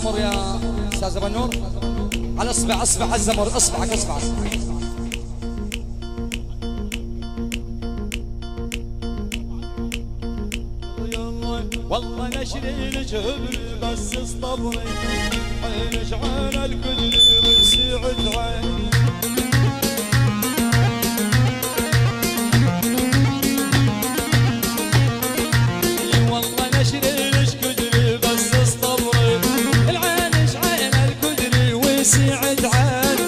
مر يا استاذ ابو النور على اصبع الزمر، اصبعك والله نشري الجهل بس اصطبري عينش عين الكل وسعد عين والله نشري الكدر بس اصطبري العينش عين الكدر وسعد عين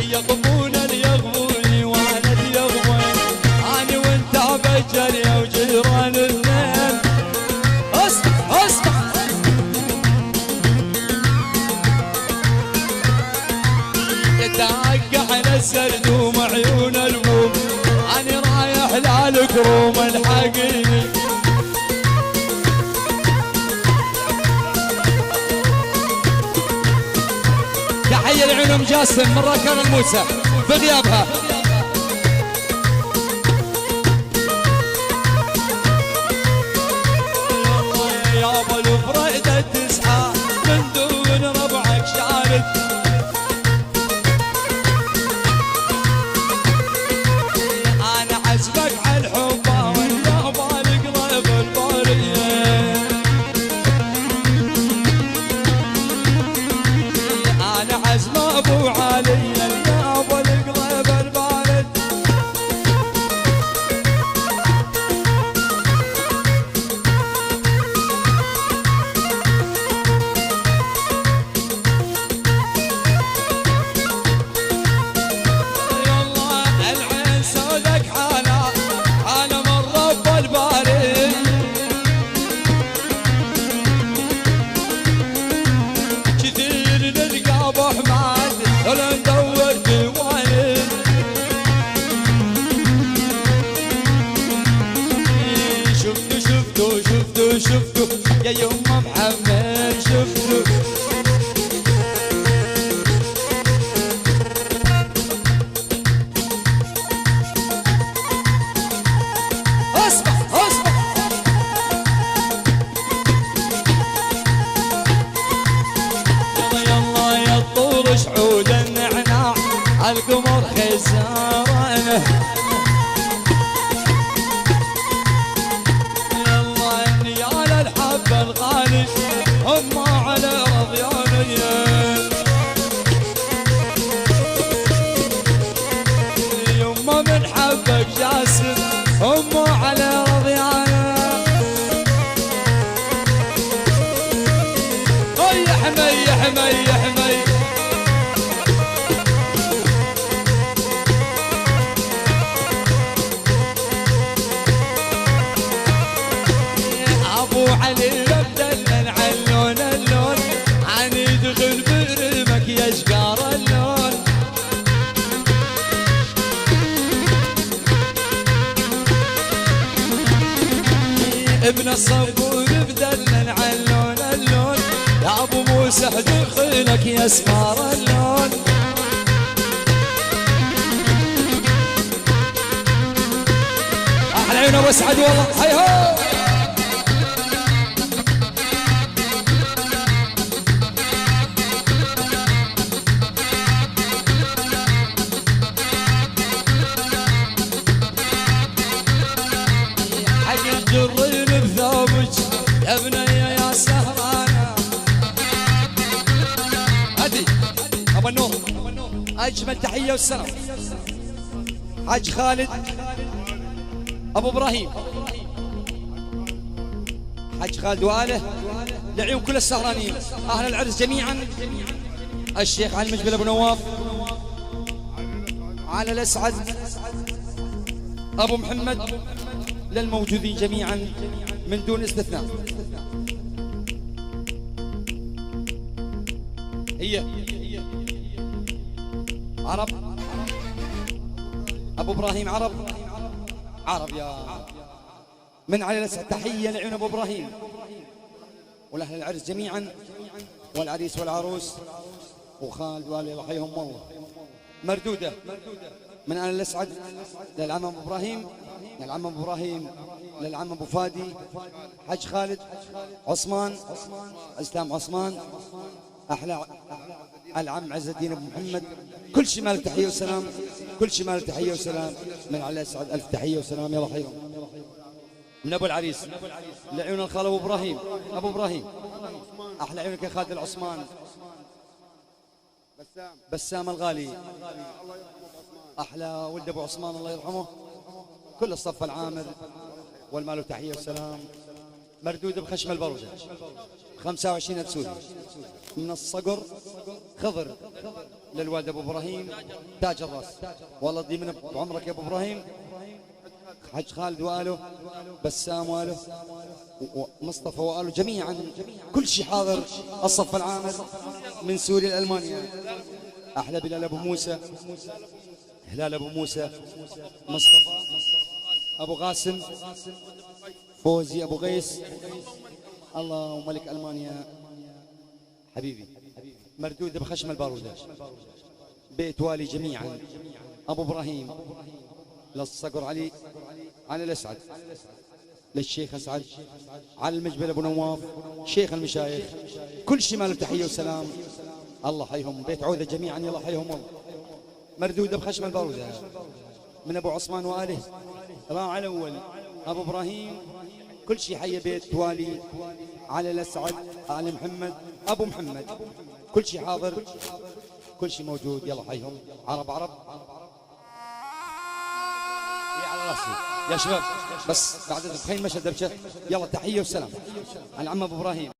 يطبون اليغبوني وانا اليغبون انا وانت بجري وجيران الاثنين اسمع يتعقع على السردوم عيون الموم انا رايح للكروم الحقيني تحية لعلوم جاسم من راكان الموسى بغيابها. يا ابو الفريدة تسعى من دون ربعك شارد انا حسبك على الحب وانت بالقلب البارية انا حسب ابو علي يا ابو القلب البارد يلا العين سودك حالة من رب الباري كثير نلقى ابو حماد ولا ندور ديواني شفتوا يا يما محمد شفتوا اسمع يلا يا الطور شعود النعناع عالقمر خسارانه يلا نيال الحب الغالي هم على رضياني يما من حبك جاسم هم على رضيانه يا حمي ابو علي بدل علون اللون عن يدخل برمك يا شقار اللون ابن الصبور بدل علون اللون يا ابو موسى دخلك يا اسمار اللون احلى عيون ابو اسعد والله هي هو. حق الجرين بثوبك يا بنيه يا سهرانه هدي ابو النور اجمل تحيه والسلام حاج خالد ابو ابراهيم حاج خالد واله لعيون كل السهرانين اهل العرس جميعا الشيخ علي المجبل ابو نواف على الاسعد ابو محمد للموجودين جميعا من دون استثناء. هي عرب ابو ابراهيم عرب يا من على الاسعد تحيه لعيون ابو ابراهيم والاهل العرس جميعا والعريس والعروس وخالد والي رحيهم الله. مردوده من على الاسعد للعم ابو ابراهيم للعم ابو ابراهيم، للعم ابو فادي، حج خالد، عثمان، اسلام عثمان، احلى العم عز الدين ابو محمد، كل شمال تحيه وسلام، كل شمال تحيه وسلام من علي اسعد، الف تحيه وسلام. يلا حيهم من ابو العريس لعيون الخال ابو ابراهيم، ابو ابراهيم احلى عيونك يا خالد العثمان، بسام الغالي، احلى ولد ابو عثمان الله يرحمه، كل الصف العامر والمال تحيه وسلام. مردود بخشم البرده 25 سوري من الصقر، خضر للوالد ابو ابراهيم تاج الراس، والله يديم بعمرك يا ابو ابراهيم. حج خالد واله، بسام واله، ومصطفى واله جميعا، كل شيء حاضر. الصف العامر من سوريا لالمانيا، احلى بلال ابو موسى، هلال ابو موسى، مصطفى ابو قاسم، فوزي ابو غيس، الله وملك المانيا حبيبي. مردود بخشم الباروده بيت والي جميعا، ابو ابراهيم للصقر علي، على الاسعد، للشيخ اسعد، على المجبل ابو نواف، شيخ المشايخ، كل شمال تحيه وسلام. الله حيهم بيت عوده جميعا، يلا حيهم الله. مردوده بخشم الباروده من ابو عثمان واله، راعي الاول ابو ابراهيم، كل شيء حي بيت والي، على الاسعد، علي محمد، ابو محمد، كل شيء حاضر، كل شيء موجود. يلا حيهم عرب عرب على راسي يا شباب، بس بعد الحين مشهد دبشه. يلا تحيه وسلام. العم ابو ابراهيم.